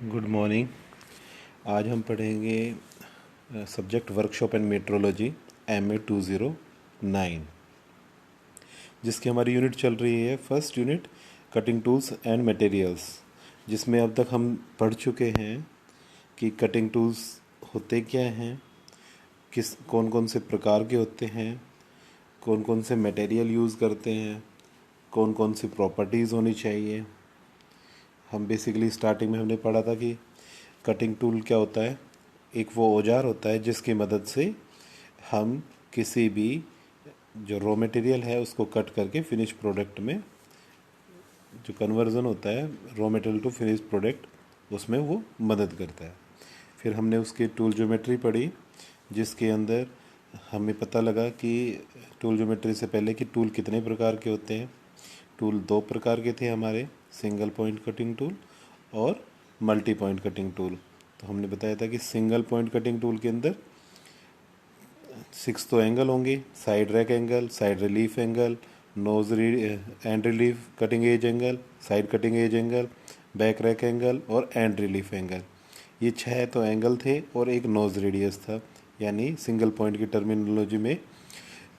Good morning. आज हम पढ़ेंगे subject workshop and metrology MA 209, जिसकी हमारी यूनिट चल रही है first unit cutting tools and materials, जिसमें अब तक हम पढ़ चुके हैं कि कटिंग टूल्स होते क्या हैं, कौन कौन से प्रकार के होते हैं, कौन कौन से मटेरियल यूज़ करते हैं, कौन कौन सी प्रॉपर्टीज़ होनी चाहिए। हम बेसिकली स्टार्टिंग में हमने पढ़ा था कि कटिंग टूल क्या होता है। एक वो औजार होता है जिसकी मदद से हम किसी भी जो रॉ मटेरियल है उसको कट करके फिनिश प्रोडक्ट में जो कन्वर्ज़न होता है raw material to finish product उसमें वो मदद करता है। फिर हमने उसकी टूल ज्योमेट्री पढ़ी, जिसके अंदर हमें पता लगा कि टूल ज्योमेट्री से पहले कि टूल कितने प्रकार के होते हैं। टूल दो प्रकार के थे हमारे, सिंगल पॉइंट कटिंग टूल और मल्टी पॉइंट कटिंग टूल। तो हमने बताया था कि सिंगल पॉइंट कटिंग टूल के अंदर 6 तो एंगल होंगे, side rake angle, side relief angle, nose end relief cutting edge angle, side cutting edge angle, back rake angle और एंड रिलीफ एंगल। ये 6 तो एंगल थे और एक नोज रेडियस था, यानी सिंगल पॉइंट की टर्मिनोलॉजी में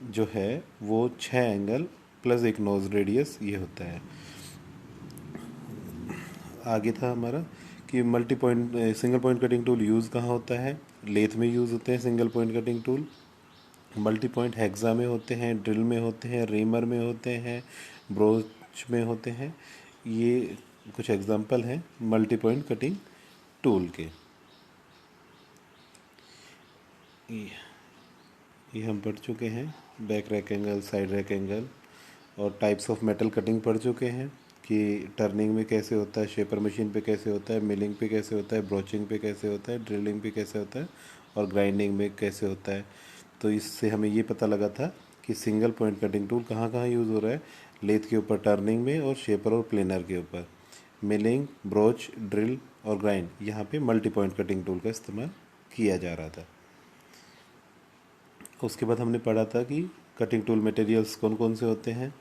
जो है वो 6 एंगल प्लस एक नोज रेडियस ये होता है। आगे था हमारा कि multi point single point cutting tool use कहाँ होता है। लेथ में यूज़ होते हैं single point cutting tool. Multi point hexa में होते हैं, ड्रिल में होते हैं, रीमर में होते हैं, ब्रोच में होते हैं। ये कुछ एग्जांपल हैं मल्टी पॉइंट कटिंग टूल के। ये हम पढ़ चुके हैं, back rake angle, side rake angle और टाइप्स ऑफ मेटल कटिंग पढ़ चुके हैं कि टर्निंग में कैसे होता है, शेपर मशीन पे कैसे होता है, मिलिंग पे कैसे होता है, ब्रोचिंग पे कैसे होता है, ड्रिलिंग पे कैसे होता है और ग्राइंडिंग में कैसे होता है। तो इससे हमें ये पता लगा था कि सिंगल पॉइंट कटिंग टूल कहाँ कहाँ यूज़ हो रहा है, लेथ के ऊपर टर्निंग में और शेपर और प्लेनर के ऊपर। मिलिंग, ब्रोच, ड्रिल और ग्राइंड, यहाँ पे मल्टी पॉइंट कटिंग टूल का इस्तेमाल किया जा रहा था। उसके बाद हमने पढ़ा था कि कटिंग टूल मटेरियल्स कौन कौन से होते हैं।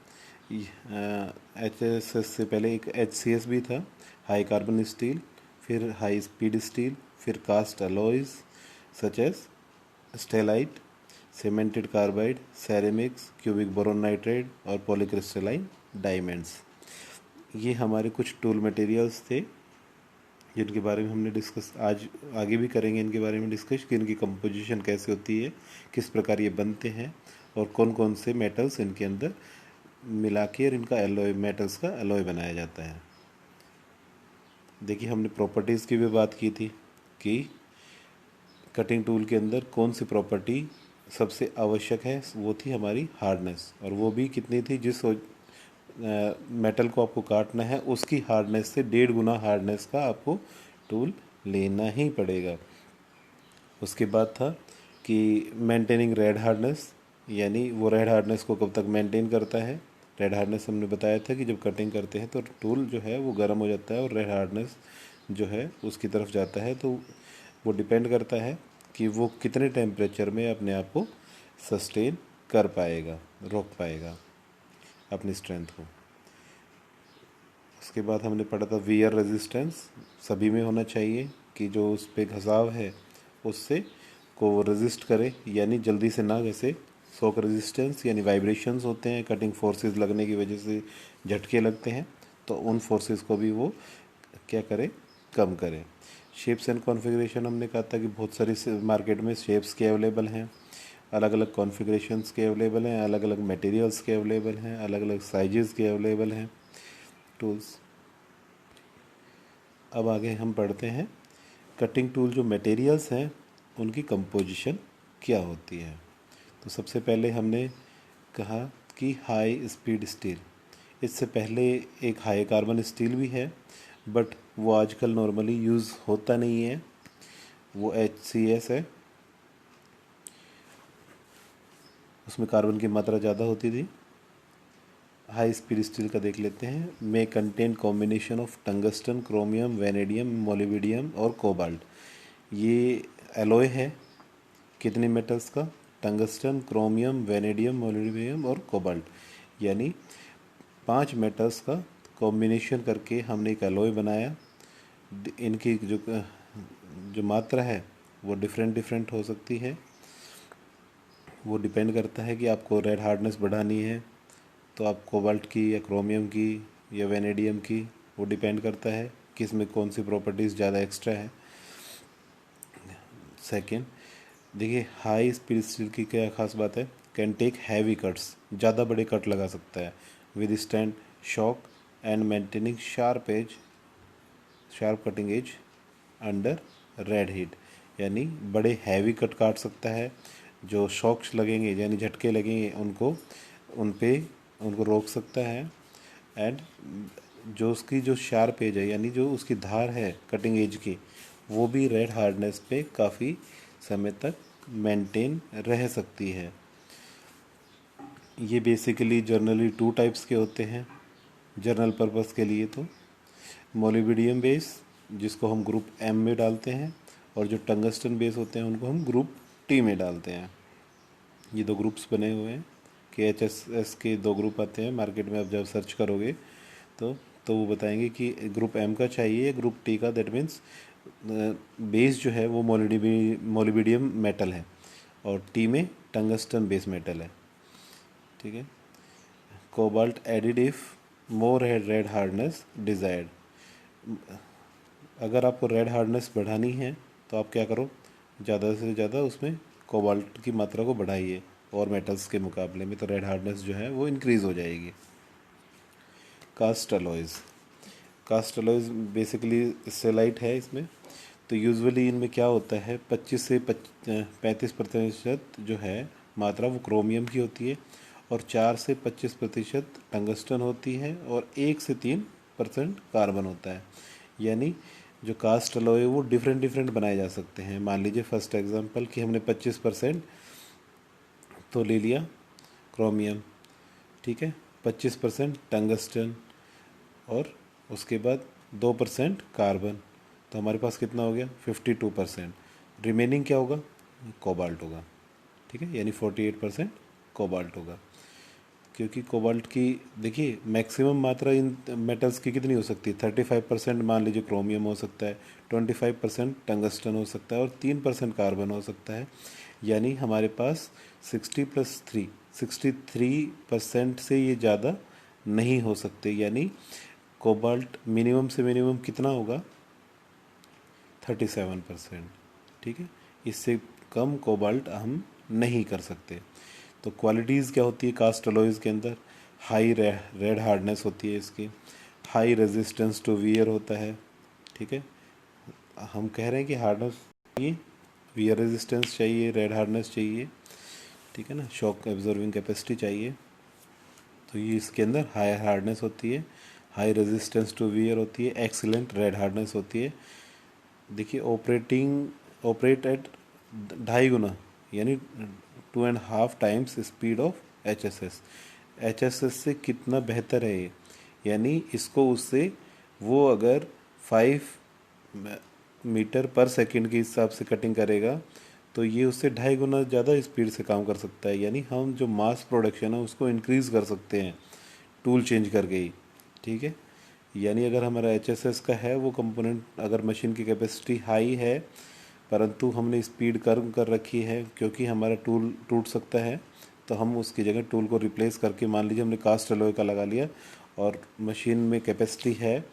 HSS से पहले एक HCS भी था, हाई कार्बन स्टील, फिर हाई स्पीड स्टील, फिर cast alloys such as stellite, cemented carbide, ceramics, cubic boron nitride और पॉलीक्रिस्टलाइन डायमंड्स। ये हमारे कुछ टूल मटेरियल्स थे जिनके बारे में हमने डिस्कस आज आगे भी करेंगे, इनके बारे में डिस्कस कि इनकी कंपोजिशन कैसे होती है, किस प्रकार ये बनते हैं और कौन कौन से मेटल्स इनके अंदर मिला के और इनका एलॉय, मेटल्स का एलॉय बनाया जाता है। देखिए हमने प्रॉपर्टीज़ की भी बात की थी कि कटिंग टूल के अंदर कौन सी प्रॉपर्टी सबसे आवश्यक है, वो थी हमारी हार्डनेस, और वो भी कितनी थी, जिस मेटल को आपको काटना है उसकी हार्डनेस से 1.5 गुना हार्डनेस का आपको टूल लेना ही पड़ेगा। उसके बाद था कि मेंटेनिंग रेड हार्डनेस, यानी वो रेड हार्डनेस को कब तक मेंटेन करता है। रेड हार्डनेस हमने बताया था कि जब कटिंग करते हैं तो टूल जो है वो गर्म हो जाता है और रेड हार्डनेस जो है उसकी तरफ जाता है। तो वो डिपेंड करता है कि वो कितने टेम्परेचर में अपने आप को सस्टेन कर पाएगा, रोक पाएगा अपनी स्ट्रेंथ को। उसके बाद हमने पढ़ा था वियर रेजिस्टेंस सभी में होना चाहिए कि जो उस पर घसाव है उससे को वो रेजिस्ट करे, यानी जल्दी से ना घसे। शॉक रेजिस्टेंस यानी वाइब्रेशंस होते हैं, कटिंग फोर्सेस लगने की वजह से झटके लगते हैं, तो उन फोर्सेस को भी वो क्या करे, कम करे। शेप्स एंड कॉन्फ़िगरेशन हमने कहा था कि बहुत सारी मार्केट में शेप्स के अवेलेबल हैं, अलग अलग कॉन्फ़िगरेशंस के अवेलेबल हैं, अलग अलग मटेरियल्स के अवेलेबल हैं, अलग अलग साइजेस के अवेलेबल हैं टूल्स। अब आगे हम पढ़ते हैं कटिंग टूल जो मटेरियल्स हैं उनकी कंपोजिशन क्या होती है। तो सबसे पहले हमने कहा कि हाई स्पीड स्टील। इससे पहले एक हाई कार्बन स्टील भी है, बट वो आजकल नॉर्मली यूज़ होता नहीं है, वो HCS है, उसमें कार्बन की मात्रा ज़्यादा होती थी। हाई स्पीड स्टील का देख लेते हैं। May contain combination of tungsten, chromium, vanadium, molybdenum और कोबाल्ट। ये एलॉय है कितने मेटल्स का, टंगस्टन, क्रोमियम, वेनेडियम, मोलिबिडियम और कोबाल्ट, यानी 5 मेटल्स का कॉम्बिनेशन करके हमने एक एलॉय बनाया इनकी जो मात्रा है वो डिफरेंट हो सकती है। वो डिपेंड करता है कि आपको रेड हार्डनेस बढ़ानी है तो आप कोबाल्ट की या क्रोमियम की या वेनेडियम की, वो डिपेंड करता है कि इसमें कौन सी प्रॉपर्टीज़ ज़्यादा एक्स्ट्रा है। सेकेंड, देखिए हाई स्पीड स्टील की क्या खास बात है, कैन टेक हैवी कट्स, ज़्यादा बड़े कट लगा सकता है, with stand shock and maintaining sharp cutting edge under red heat, यानी बड़े हैवी कट काट सकता है, जो शॉक्स लगेंगे यानी झटके लगेंगे उनको रोक सकता है। एंड जो उसकी जो शार्प एज है यानी जो उसकी धार है कटिंग एज की, वो भी रेड हार्डनेस पे काफ़ी समय तक मेंटेन रह सकती है। ये बेसिकली जर्नली 2 टाइप्स के होते हैं जर्नल पर्पस के लिए, तो मोलिबिडियम बेस जिसको हम ग्रुप एम में डालते हैं, और जो टंगस्टन बेस होते हैं उनको हम ग्रुप टी में डालते हैं। ये 2 ग्रुप्स बने हुए हैं कि HSS के 2 ग्रुप आते हैं मार्केट में, आप जब सर्च करोगे तो वो बताएंगे कि ग्रुप एम का चाहिए या ग्रुप टी का। दैट मीन्स बेस जो है वो मोलिबिडियम मेटल है और टी में टंगस्टन बेस मेटल है, ठीक है। Cobalt added if more red hardness desired, अगर आपको रेड हार्डनेस बढ़ानी है तो आप क्या करो, ज़्यादा से ज़्यादा उसमें कोबाल्ट की मात्रा को बढ़ाइए और मेटल्स के मुकाबले में, तो रेड हार्डनेस जो है वो इंक्रीज़ हो जाएगी। कास्ट अलॉयज़ बेसिकली स्टेलाइट है इसमें, तो यूजुअली इनमें क्या होता है 25 से 35% जो है मात्रा वो क्रोमियम की होती है, और 4 से 25% टंगस्टन होती है, और 1 से 3% कार्बन होता है। यानी जो कास्ट अलॉय है वो डिफरेंट बनाए जा सकते हैं। मान लीजिए फर्स्ट एग्जांपल कि हमने 25% तो ले लिया क्रोमियम, ठीक है, 25% टंगस्टन, और उसके बाद 2% कार्बन, तो हमारे पास कितना हो गया 52%। रिमेनिंग क्या होगा, कोबाल्ट होगा, ठीक है, यानी 48% कोबाल्ट होगा। क्योंकि कोबाल्ट की देखिए मैक्सिमम मात्रा इन मेटल्स की कितनी हो सकती है, 35% मान लीजिए क्रोमियम हो सकता है, 25% टंगस्टन हो सकता है, और 3% कार्बन हो सकता है। यानी हमारे पास 63% से ये ज़्यादा नहीं हो सकते। यानी कोबाल्ट मिनिमम से मिनिमम कितना होगा 37%, ठीक है, इससे कम कोबाल्ट हम नहीं कर सकते। तो क्वालिटीज़ क्या होती है कास्ट अलॉयज़ के अंदर, हाई रेड हार्डनेस होती है इसकी, हाई रेजिस्टेंस टू वियर होता है, ठीक है, हम कह रहे हैं कि हार्डनेस चाहिए, वियर रेजिस्टेंस चाहिए, रेड हार्डनेस चाहिए, ठीक है ना, शॉक एब्जॉर्बिंग कैपेसिटी चाहिए। तो ये इसके अंदर हाई हार्डनेस होती है, हाई रेजिस्टेंस टू वियर होती है, एक्सीलेंट रेड हार्डनेस होती है। देखिए ऑपरेट एट 2.5 गुना यानी 2.5 टाइम्स स्पीड ऑफ HSS से कितना बेहतर है ये, यानी इसको उससे वो अगर 5 मीटर पर सेकंड के हिसाब से कटिंग करेगा तो ये उससे 2.5 गुना ज़्यादा स्पीड से काम कर सकता है। यानी हम जो मास प्रोडक्शन है उसको इंक्रीज़ कर सकते हैं टूल चेंज करके ही, ठीक है। यानी अगर हमारा HSS का है वो कंपोनेंट, अगर मशीन की कैपेसिटी हाई है परंतु हमने स्पीड कम कर रखी है क्योंकि हमारा टूल टूट सकता है, तो हम उसकी जगह टूल को रिप्लेस करके, मान लीजिए हमने कास्ट अलॉय का लगा लिया और मशीन में कैपेसिटी है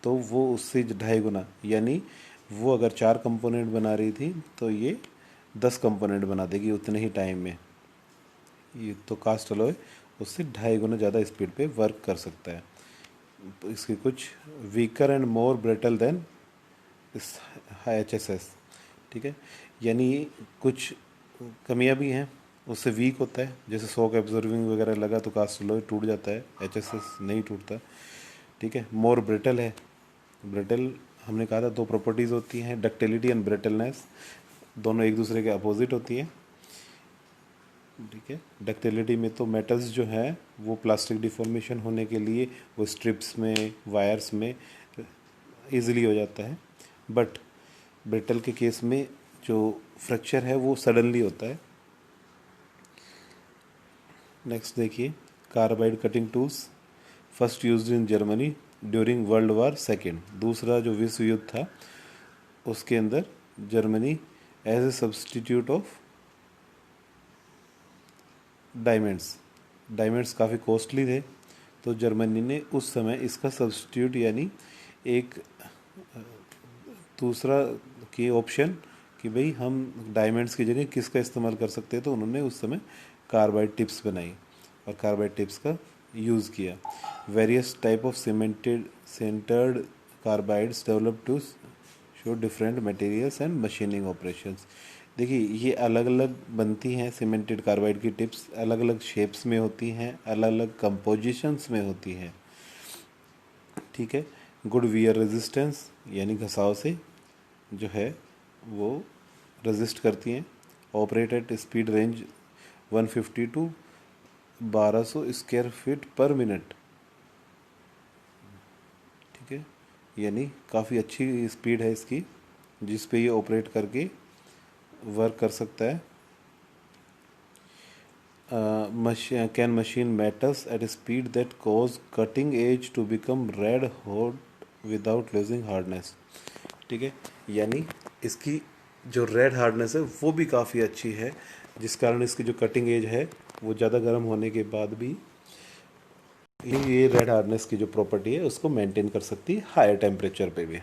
तो वो उससे 2.5 गुना, यानी वो अगर 4 कंपोनेंट बना रही थी तो ये 10 कंपोनेंट बना देगी उतने ही टाइम में। ये तो कास्ट अलॉय उससे 2.5 गुना ज़्यादा स्पीड पे वर्क कर सकता है। तो इसके कुछ weaker and more brittle than इस HSS, ठीक है, यानी कुछ कमियां भी हैं, उससे वीक होता है, जैसे शॉक एब्जॉर्बिंग वगैरह लगा तो कास्ट अलॉय टूट जाता है, HSS नहीं टूटता, ठीक है। मोर ब्रिटल है, ब्रिटल हमने कहा था 2 प्रॉपर्टीज़ होती हैं, डक्टिलिटी एंड ब्रिटलनेस, दोनों एक दूसरे के अपोजिट होती हैं, ठीक है। डक्टिलिटी में तो मेटल्स जो है वो प्लास्टिक डिफॉर्मेशन होने के लिए वो स्ट्रिप्स में वायर्स में इजीली हो जाता है, बट ब्रिटल के केस में जो फ्रैक्चर है वो सडनली होता है। नेक्स्ट देखिए carbide cutting tools, first used in Germany during World War second, दूसरा जो विश्व युद्ध था उसके अंदर Germany as a substitute of diamonds, diamonds काफ़ी कॉस्टली थे, तो जर्मनी ने उस समय इसका सब्सटीट्यूट यानी एक दूसरा की ऑप्शन कि भाई हम डायमंड्स की जगह किसका इस्तेमाल कर सकते हैं, तो उन्होंने उस समय कार्बाइड टिप्स बनाई और कार्बाइड टिप्स का यूज़ किया। Various type of cemented centered carbides develop to show different materials and machining operations. देखिए ये अलग अलग बनती हैं, सीमेंटेड कार्बाइड की टिप्स अलग अलग शेप्स में होती हैं, अलग अलग कंपोजिशंस में होती हैं, ठीक है। गुड वियर रेजिस्टेंस यानी घसाव से जो है वो रेजिस्ट करती हैं। Operate at speed range 150 to 1200 square feet per minute, ठीक है, यानी काफ़ी अच्छी स्पीड है इसकी जिस पे ये ऑपरेट करके वर्क कर सकता है। Can machine metals at speed that cause cutting edge to become red hot without losing hardness, ठीक है, यानी इसकी जो रेड हार्डनेस है वो भी काफ़ी अच्छी है, जिस कारण इसकी जो कटिंग एज है वो ज़्यादा गर्म होने के बाद भी ये रेड हार्डनेस की जो प्रॉपर्टी है उसको मेंटेन कर सकती है हायर टेम्परेचर पे भी।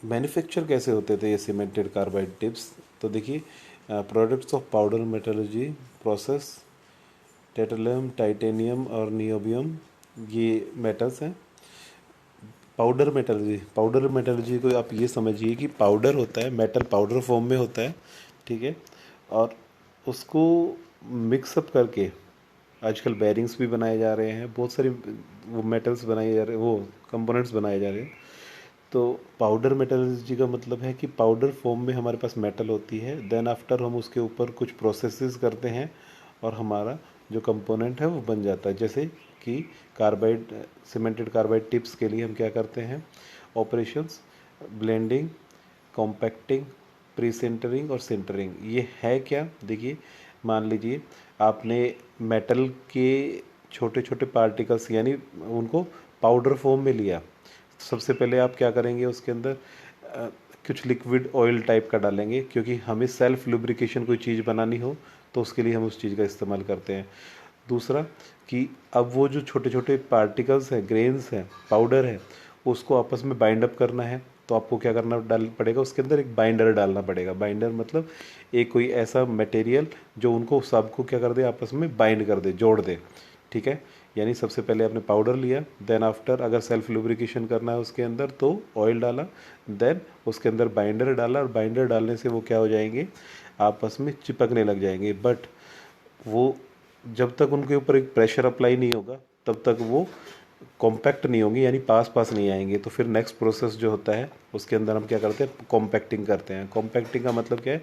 मैन्युफैक्चर कैसे होते थे ये सीमेंटेड कार्बाइड टिप्स, तो देखिए products of powder metallurgy process, tantalum, titanium और नियोबियम ये मेटल्स हैं। पाउडर मेटलर्जी को आप ये समझिए कि पाउडर होता है, मेटल पाउडर फॉर्म में होता है, ठीक है, और उसको मिक्सअप करके आजकल बेरिंग्स भी बनाए जा रहे हैं, बहुत सारी वो मेटल्स बनाए जा रहे हैं, वो कंपोनेंट्स बनाए जा रहे हैं। तो पाउडर मेटलर्जी का मतलब है कि पाउडर फॉर्म में हमारे पास मेटल होती है, देन आफ्टर हम उसके ऊपर कुछ प्रोसेसेस करते हैं और हमारा जो कंपोनेंट है वो बन जाता है। जैसे कि कार्बाइड, सीमेंटेड कार्बाइड टिप्स के लिए हम क्या करते हैं, operations blending, compacting, pre sintering और सिंटरिंग। ये है क्या, देखिए मान लीजिए आपने मेटल के छोटे छोटे पार्टिकल्स यानी उनको पाउडर फॉर्म में लिया, सबसे पहले आप क्या करेंगे उसके अंदर कुछ लिक्विड ऑयल टाइप का डालेंगे, क्योंकि हमें सेल्फ लुब्रिकेशन कोई चीज़ बनानी हो तो उसके लिए हम उस चीज़ का इस्तेमाल करते हैं। दूसरा कि अब वो जो छोटे छोटे पार्टिकल्स हैं, ग्रेन्स हैं, पाउडर है, उसको आपस में बाइंड अप करना है, तो आपको क्या करना डाल पड़ेगा, उसके अंदर एक बाइंडर डालना पड़ेगा। बाइंडर मतलब एक कोई ऐसा मटेरियल जो उनको सबको क्या कर दे, आपस में बाइंड कर दे, जोड़ दे, ठीक है। यानी सबसे पहले आपने पाउडर लिया, देन आफ्टर अगर सेल्फ लुब्रिकेशन करना है उसके अंदर तो ऑयल डाला, देन उसके अंदर बाइंडर डाला, और बाइंडर डालने से वो क्या हो जाएंगे, आपस में चिपकने लग जाएंगे। बट वो जब तक उनके ऊपर एक प्रेशर अप्लाई नहीं होगा तब तक वो कॉम्पैक्ट नहीं होंगे, यानी पास पास नहीं आएंगे। तो फिर नेक्स्ट प्रोसेस जो होता है उसके अंदर हम क्या करते हैं, कॉम्पैक्टिंग करते हैं। कॉम्पैक्टिंग का मतलब क्या है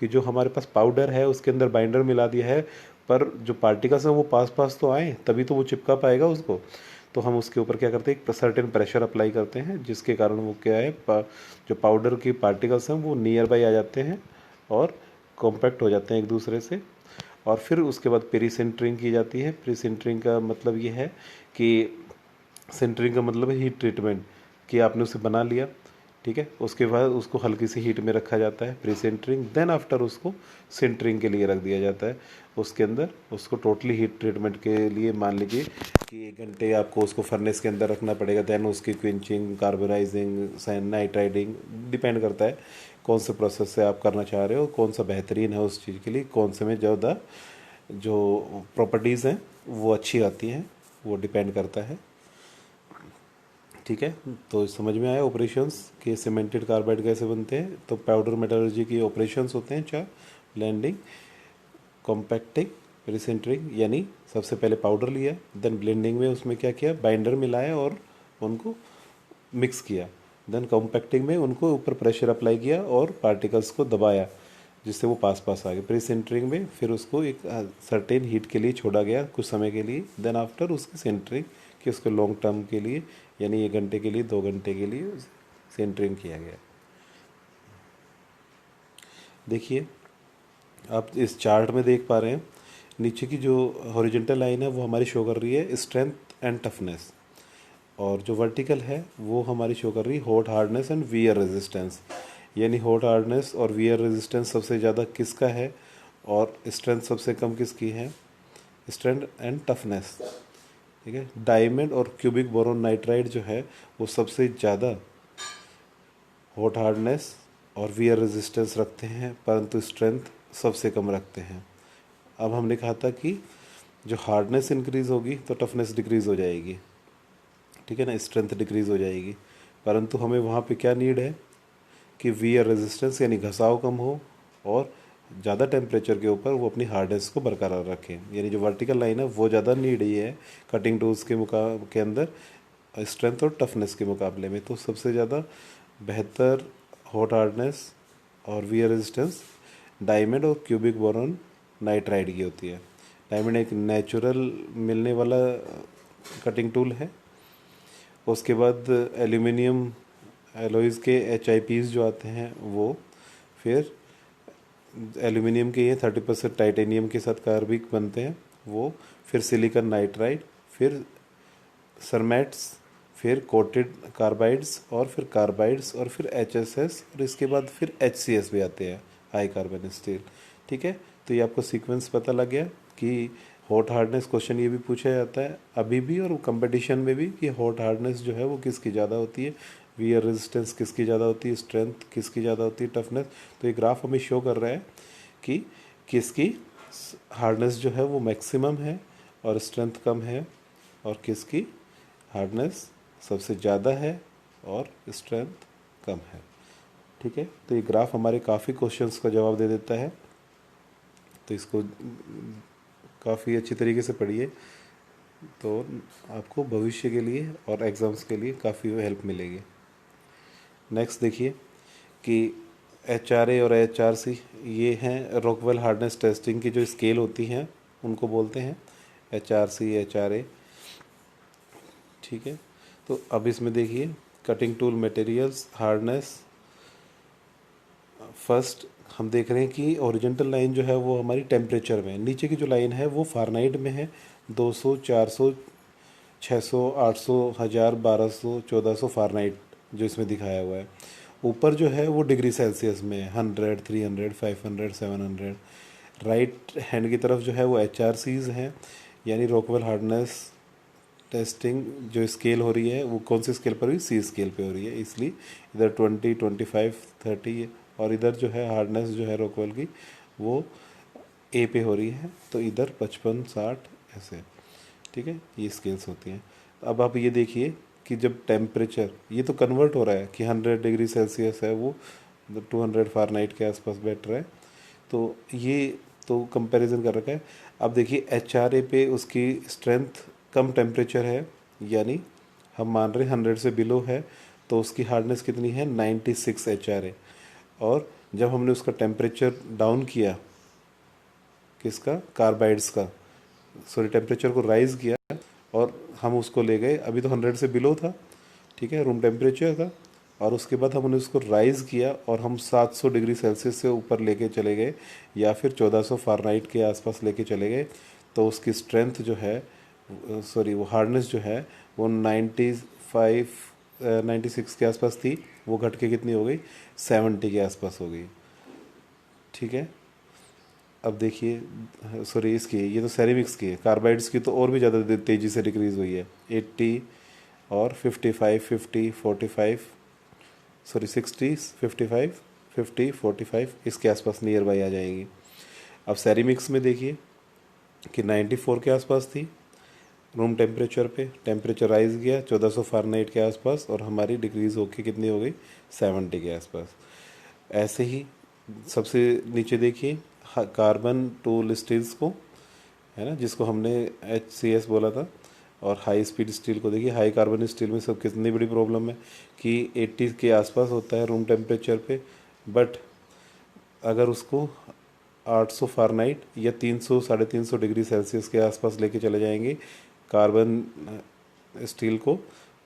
कि जो हमारे पास पाउडर है उसके अंदर बाइंडर मिला दिया है, पर जो पार्टिकल्स हैं वो पास पास तो आए तभी तो वो चिपका पाएगा उसको। तो हम उसके ऊपर क्या करते हैं, एक सर्टेन प्रेशर अप्लाई करते हैं, जिसके कारण वो क्या है, जो पाउडर की पार्टिकल्स हैं वो नियर बाई आ जाते हैं और कॉम्पैक्ट हो जाते हैं एक दूसरे से। और फिर उसके बाद प्री सिंटरिंग की जाती है। प्री सिंटरिंग का मतलब ये है कि सिंटरिंग का मतलब है हीट ट्रीटमेंट, कि आपने उसे बना लिया, ठीक है, उसके बाद उसको हल्की सी हीट में रखा जाता है, प्री सिंटरिंग, देन आफ्टर उसको सिंटरिंग के लिए रख दिया जाता है। उसके अंदर उसको टोटली हीट ट्रीटमेंट के लिए मान लीजिए कि 1 घंटे आपको उसको फर्नेस के अंदर रखना पड़ेगा, देन उसकी क्विंचिंग, कार्बोराइजिंग, नाइट्राइडिंग, डिपेंड करता है कौन से प्रोसेस से आप करना चाह रहे हो, कौन सा बेहतरीन है उस चीज़ के लिए, कौन से में ज़्यादा जो प्रॉपर्टीज़ हैं वो अच्छी आती हैं, वो डिपेंड करता है, ठीक है। तो समझ में आया ऑपरेशंस के सीमेंटेड कार्बाइड कैसे बनते हैं। तो पाउडर मेटलर्जी के ऑपरेशंस होते हैं 4, ब्लेंडिंग, कॉम्पैक्टिंग, प्रीसिंटरिंग, यानी सबसे पहले पाउडर लिया, देन ब्लेंडिंग में उसमें क्या किया, बाइंडर मिलाया और उनको मिक्स किया, देन कॉम्पैक्टिंग में उनको ऊपर प्रेशर अप्लाई किया और पार्टिकल्स को दबाया जिससे वो पास पास आ गए। प्री सिंटरिंग में फिर उसको एक सर्टेन हीट के लिए छोड़ा गया कुछ समय के लिए, देन आफ्टर उसकी सिंटरिंग कि उसको लॉन्ग टर्म के लिए यानी 1 घंटे के लिए, 2 घंटे के लिए सिंटरिंग किया गया। देखिए आप इस चार्ट में देख पा रहे हैं नीचे की जो हॉरिजॉन्टल लाइन है वो हमारी शो कर रही है स्ट्रेंथ एंड टफनेस। और जो वर्टिकल है वो हमारी शो कर रही है hot hardness and wear resistance. यानी हॉट हार्डनेस और वियर रेजिस्टेंस सबसे ज़्यादा किसका है और स्ट्रेंथ सबसे कम किसकी है, स्ट्रेंथ एंड टफनेस। ठीक है, डायमंड और क्यूबिक बोरोन नाइट्राइड जो है वो सबसे ज़्यादा हॉट हार्डनेस और वियर रेजिस्टेंस रखते हैं, परंतु स्ट्रेंथ सबसे कम रखते हैं। अब हमने कहा था कि जो हार्डनेस इंक्रीज़ होगी तो टफनेस डिक्रीज़ हो जाएगी, ठीक है ना, स्ट्रेंथ डिक्रीज़ हो जाएगी। परंतु हमें वहाँ पे क्या नीड है कि वियर रेजिस्टेंस यानी घसाव कम हो और ज़्यादा टेम्परेचर के ऊपर वो अपनी हार्डनेस को बरकरार रखें। यानी जो वर्टिकल लाइन है वो ज़्यादा नीड ही है कटिंग टूल्स के अंदर स्ट्रेंथ और टफनेस के मुकाबले में। तो सबसे ज़्यादा बेहतर हॉट हार्डनेस और वियर रेजिस्टेंस डायमंड और क्यूबिक बोरॉन नाइट्राइड की होती है। डायमंड एक नेचुरल मिलने वाला कटिंग टूल है। उसके बाद एल्यूमिनियम एलॉयज़ के HIPs जो आते हैं वो, फिर एल्यूमिनियम के ये 30% टाइटेनियम के साथ कार्बिक बनते हैं वो, फिर सिलिकॉन नाइट्राइड, फिर सरमेट्स, फिर कोटेड कार्बाइड्स और फिर कार्बाइड्स और फिर HSS और इसके बाद फिर HCS भी आते हैं, हाई कार्बन स्टील। ठीक है, तो ये आपको सीक्वेंस पता लग गया कि हॉट हार्डनेस क्वेश्चन ये भी पूछा जाता है अभी भी और कंपटीशन में भी कि हॉट हार्डनेस जो है वो किसकी ज़्यादा होती है, वियर रेजिस्टेंस किसकी ज़्यादा होती है, स्ट्रेंथ किसकी ज़्यादा होती है, टफनेस। तो ये ग्राफ हमें शो कर रहा है कि किसकी हार्डनेस जो है वो मैक्सिमम है और स्ट्रेंथ कम है, और किसकी हार्डनेस सबसे ज़्यादा है और स्ट्रेंथ कम है। ठीक है, तो ये ग्राफ हमारे काफ़ी क्वेश्चंस का जवाब दे देता है, तो इसको काफ़ी अच्छी तरीके से पढ़िए तो आपको भविष्य के लिए और एग्ज़ाम्स के लिए काफ़ी हेल्प मिलेगी। नेक्स्ट देखिए कि HRA और HRC ये हैं रॉकवेल हार्डनेस टेस्टिंग की जो स्केल होती हैं उनको बोलते हैं HRC HRA। ठीक है, तो अब इसमें देखिए cutting tool materials hardness. First हम देख रहे हैं कि ओरिजेंटल लाइन जो है वो हमारी टेम्परेचर में, नीचे की जो लाइन है वो फारेनहाइट में है, 200 400 600 800 1000 1200 1400 फारेनहाइट जो इसमें दिखाया हुआ है। ऊपर जो है वो डिग्री सेल्सियस में 100 300 500 700। राइट हैंड की तरफ जो है वो HRCs हैं, यानी रॉकवेल हार्डनेस टेस्टिंग जो स्केल हो रही है वो कौन सी स्केल पर हुई, C स्केल पे हो रही है, इसलिए इधर 20 25 30 और इधर जो है हार्डनेस जो है रॉकवेल की वो A पे हो रही है, तो इधर 55 60 ऐसे। ठीक है, ये स्केल्स होती हैं। अब आप ये देखिए कि जब टेम्परेचर ये तो कन्वर्ट हो रहा है कि 100 डिग्री सेल्सियस है वो 200 फारेनहाइट के आसपास बैठ रहा है, तो ये तो कंपैरिजन कर रखा है। अब देखिए HRA पे उसकी स्ट्रेंथ कम टेम्परेचर है, यानी हम मान रहे हैं 100 से बिलो है, तो उसकी हार्डनेस कितनी है 96 HRA। और जब हमने उसका टेम्परेचर डाउन किया, किसका, कार्बाइड्स का, सॉरी टेम्परेचर को राइज़ किया और हम उसको ले गए, अभी तो 100 से बिलो था, ठीक है, रूम टेम्परेचर था, और उसके बाद हमने उसको राइज़ किया और हम 700 डिग्री सेल्सियस से ऊपर लेके चले गए या फिर 1400 फारेनहाइट के आसपास लेके चले गए, तो उसकी स्ट्रेंथ जो है, सॉरी वो हार्डनेस जो है वो 96 के आसपास थी, वो घट के कितनी हो गई 70 के आसपास हो गई। ठीक है, अब देखिए सॉरी इसकी, ये तो सेरेमिक्स की है, कार्बाइड्स की तो और भी ज़्यादा तेज़ी से डिक्रीज़ हुई है, 80 और 55 50 45 सॉरी 60 55 50 45 इसके आसपास नियर बाई आ जाएंगी। अब सेरेमिक्स में देखिए कि 94 के आसपास थी रूम टेम्परेचर पे, टेम्परेचर राइज किया 1400 फारेनहाइट के आसपास और हमारी डिक्रीज़ होके कितनी हो गई 70 के आसपास। ऐसे ही सबसे नीचे देखिए कार्बन टूल स्टील्स को, है ना, जिसको हमने HCS बोला था, और हाई स्पीड स्टील को देखिए, हाई कार्बन स्टील में सब कितनी बड़ी प्रॉब्लम है कि 80 के आसपास होता है रूम टेम्परेचर पे, बट अगर उसको 800 फारेनहाइट या 300 350 डिग्री सेल्सियस के आसपास लेके चले जाएंगे कार्बन स्टील को,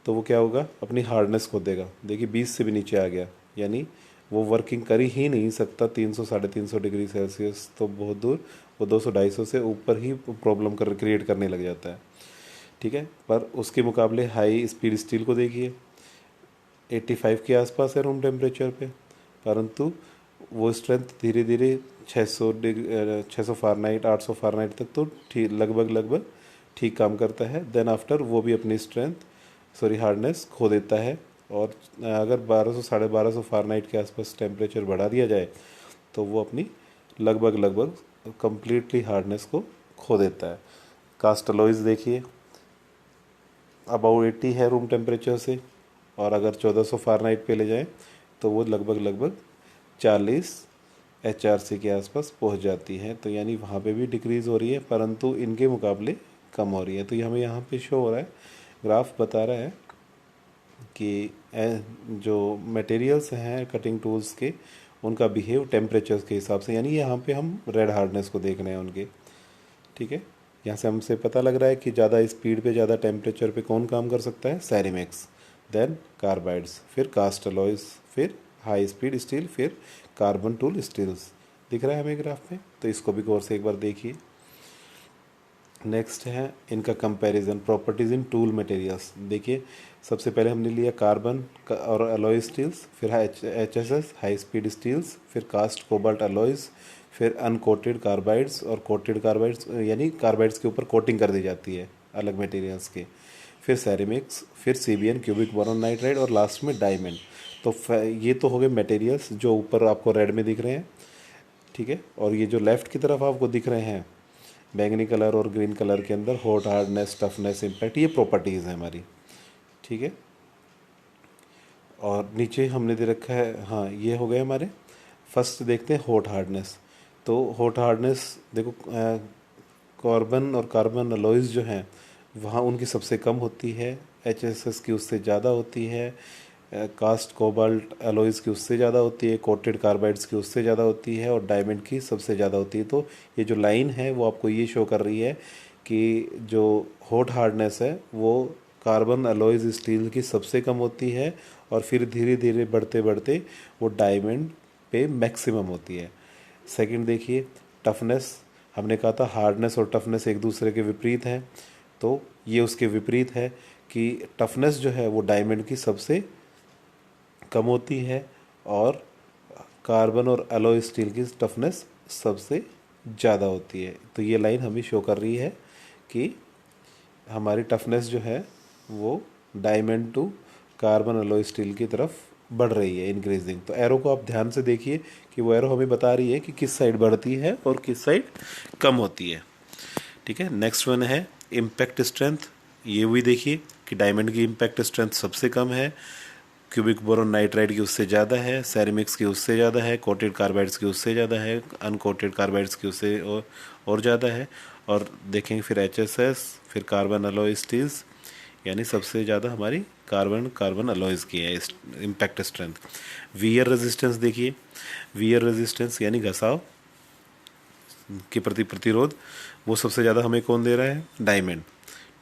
तो वो क्या होगा, अपनी हार्डनेस खो देगा। देखिए 20 से भी नीचे आ गया, यानी वो वर्किंग कर ही नहीं सकता 300 350 डिग्री सेल्सियस, तो बहुत दूर वो 200 250 से ऊपर ही प्रॉब्लम क्रिएट करने लग जाता है। ठीक है। पर उसके मुकाबले हाई स्पीड स्टील को देखिए 85 के आसपास है रूम टेम्परेचर पे, परंतु वो स्ट्रेंथ धीरे धीरे 600 फ़ारेनहाइट 800 फ़ारेनहाइट तक तो ठीक लगभग ठीक काम करता है। देन आफ्टर वो भी अपनी हार्डनेस खो देता है। और अगर 1200 1250 फ़ारेनहाइट के आसपास टेम्परेचर बढ़ा दिया जाए तो वो अपनी लगभग कंप्लीटली हार्डनेस को खो देता है। कास्ट अलॉयज़ देखिए अबाउट 80 है रूम टेम्परेचर से, और अगर 1400 फ़ारेनहाइट पे ले जाएं तो वो लगभग 40 HRC के आसपास पहुंच जाती है। तो यानी वहाँ पे भी डिक्रीज़ हो रही है, परंतु इनके मुकाबले कम हो रही है। तो ये हमें यहाँ पे शो हो रहा है, ग्राफ बता रहा है कि जो मटेरियल्स हैं कटिंग टूल्स के उनका बिहेव टेम्परेचर के हिसाब से, यानी यहाँ पे हम रेड हार्डनेस को देख रहे हैं उनके। ठीक है, यहाँ से हमसे पता लग रहा है कि ज़्यादा स्पीड पे ज़्यादा टेम्परेचर पे कौन काम कर सकता है, सैरेमिक्स, देन कार्बाइड्स, फिर कास्ट अलॉयज़, फिर हाई स्पीड स्टील, फिर कार्बन टूल स्टील्स। दिख रहा है हमें ग्राफ में, तो इसको भी गौर से एक बार देखिए। नेक्स्ट है इनका कंपैरिजन, प्रॉपर्टीज़ इन टूल मटेरियल्स। देखिए सबसे पहले हमने लिया कार्बन और अलॉय स्टील्स, फिर HSS हाई स्पीड स्टील्स, फिर कास्ट कोबाल्ट अलॉयज़, फिर अनकोटेड कार्बाइड्स, और कोटेड कार्बाइड्स यानी कार्बाइड्स के ऊपर कोटिंग कर दी जाती है अलग मटेरियल्स के, फिर सैरेमिक्स, फिर CBN क्यूबिक बोरॉन नाइट्राइड, और लास्ट में डायमंड। तो ये तो हो गए मटेरियल्स जो ऊपर आपको रेड में दिख रहे हैं। ठीक है, और ये जो लेफ़्ट की तरफ आपको दिख रहे हैं बैंगनी कलर और ग्रीन कलर के अंदर, हॉट, हार्डनेस, टफनेस, इम्पैक्ट, ये प्रॉपर्टीज़ हैं हमारी। ठीक है, और नीचे हमने दे रखा है, हाँ ये हो गए हमारे। फर्स्ट देखते हैं हॉट हार्डनेस। तो हॉट हार्डनेस देखो कार्बन और कार्बन अलॉयज़ जो हैं वहाँ उनकी सबसे कम होती है, HSS की उससे ज़्यादा होती है, कास्ट कोबाल्ट अलॉयज़ की उससे ज़्यादा होती है, कोटेड कार्बाइड्स की उससे ज़्यादा होती है, और डायमंड की सबसे ज़्यादा होती है। तो ये जो लाइन है वो आपको ये शो कर रही है कि जो हॉट हार्डनेस है वो कार्बन अलॉयज़ स्टील की सबसे कम होती है, और फिर धीरे धीरे बढ़ते बढ़ते वो डायमंड पे मैक्सिमम होती है। सेकंड देखिए टफनेस, हमने कहा था हार्डनेस और टफनेस एक दूसरे के विपरीत हैं, तो ये उसके विपरीत है कि टफनेस जो है वो डायमंड की सबसे कम होती है, और कार्बन और अलॉय स्टील की टफनेस सबसे ज़्यादा होती है। तो ये लाइन हमें शो कर रही है कि हमारी टफनेस जो है वो diamond to carbon alloy steel की तरफ बढ़ रही है, इंक्रीजिंग। तो एरो को आप ध्यान से देखिए कि वो एरो हमें बता रही है कि किस साइड बढ़ती है और किस साइड कम होती है। ठीक है, नेक्स्ट वन है इम्पैक्ट स्ट्रेंथ। ये भी देखिए कि डायमंड की इम्पैक्ट स्ट्रेंथ सबसे कम है, क्यूबिक बोरॉन नाइट्राइड की उससे ज़्यादा है, सैरेमिक्स की उससे ज़्यादा है, कोटेड कार्बाइड्स की उससे ज़्यादा है, अनकोटेड कार्बाइड्स की उससे और ज़्यादा है। और देखेंगे फिर HSS, फिर कार्बन अलॉय स्टील्स, यानी सबसे ज़्यादा हमारी कार्बन अलॉयज़ की है इम्पैक्ट स्ट्रेंथ। वियर रेजिस्टेंस देखिए, वियर रेजिस्टेंस यानी घसाव के प्रति प्रतिरोध, वो सबसे ज़्यादा हमें कौन दे रहा है, डायमंड।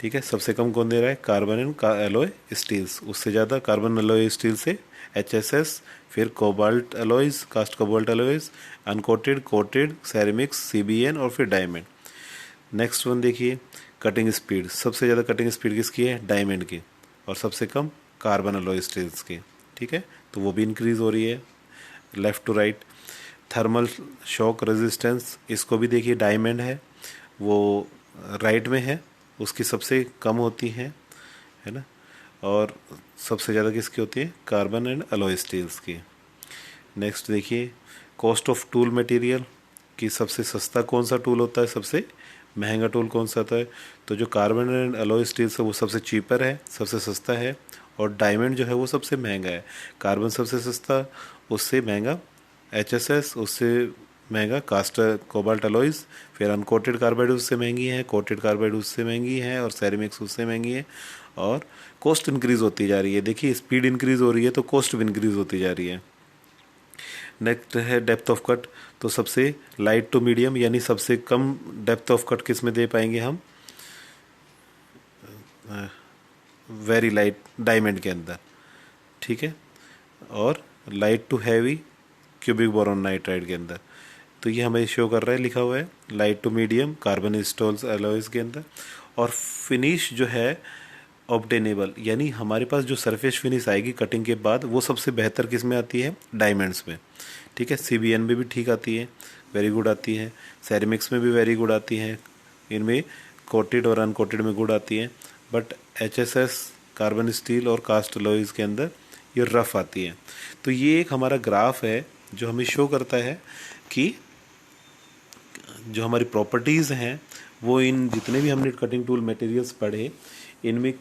ठीक है, सबसे कम कौन दे रहा है, कार्बन एंड एलॉय स्टील्स, उससे ज़्यादा कार्बन एलॉय स्टील से HSS, फिर cobalt alloys, cast cobalt alloys, uncoated, coated, ceramics, CBN, और फिर डायमंड। नेक्स्ट वन देखिए कटिंग स्पीड, सबसे ज़्यादा कटिंग स्पीड किसकी है, डायमंड की, और सबसे कम कार्बन अलॉय स्टील्स की। ठीक है, तो वो भी इंक्रीज़ हो रही है left to right. Thermal shock resistance, इसको भी देखिए डायमंड है, वो राइट में है, उसकी सबसे कम होती है ना, और सबसे ज़्यादा किसकी होती है, कार्बन एंड अलॉय स्टील्स की। नेक्स्ट देखिए कॉस्ट ऑफ टूल मटेरियल, कि सबसे सस्ता कौन सा टूल होता है, सबसे महंगा टूल कौन सा होता है। तो जो कार्बन एंड अलॉय स्टील्स है वो सबसे चीपर है, सबसे सस्ता है, और डायमंड जो है वो सबसे महंगा है। कार्बन सबसे सस्ता, उससे महंगा HSS, उससे महंगा कास्ट कोबाल्ट अलॉयज़, फिर अनकोटेड कार्बाइड उससे महंगी है, कोटेड कार्बाइड उससे महंगी है, और सैरेमिक्स उससे महंगी है, और कॉस्ट इंक्रीज़ होती जा रही है। देखिए स्पीड इंक्रीज़ हो रही है तो कॉस्ट भी इंक्रीज़ होती जा रही है। नेक्स्ट है डेप्थ ऑफ कट, तो सबसे लाइट टू मीडियम यानी सबसे कम डेप्थ ऑफ कट किस में दे पाएंगे हम, वेरी लाइट डायमंड के अंदर। ठीक है, और light to heavy cubic boron nitride के अंदर। तो ये हमें शो कर रहा है, लिखा हुआ है light to medium carbon steels alloys के अंदर, और फिनिश जो है ऑब्टेनेबल, यानी हमारे पास जो सरफेस फिनिश आएगी कटिंग के बाद वो सबसे बेहतर किस में आती है, डायमंड्स में। ठीक है, CBN में भी ठीक आती है, वेरी गुड आती है, सेरेमिक्स में भी वेरी गुड आती है, इनमें कोटेड और अनकोटेड में गुड आती है, बट HSS कार्बन स्टील और कास्ट अलॉयज़ के अंदर ये रफ आती है। तो ये एक हमारा ग्राफ है जो हमें शो करता है कि जो हमारी प्रॉपर्टीज़ हैं वो इन जितने भी हमने कटिंग टूल मटेरियल्स पढ़े इनमें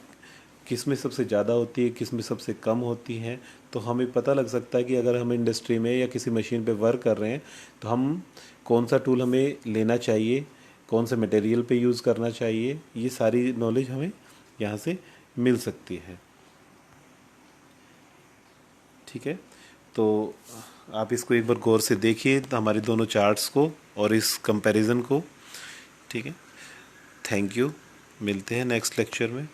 किस में सबसे ज़्यादा होती है, किस में सबसे कम होती है। तो हमें पता लग सकता है कि अगर हम इंडस्ट्री में या किसी मशीन पे वर्क कर रहे हैं तो हम कौन सा टूल हमें लेना चाहिए, कौन से मटेरियल पे यूज़ करना चाहिए, ये सारी नॉलेज हमें यहाँ से मिल सकती है। ठीक है, तो आप इसको एक बार गौर से देखिए हमारी दोनों चार्ट्स को और इस कंपैरिजन को। ठीक है, थैंक यू, मिलते हैं नेक्स्ट लेक्चर में।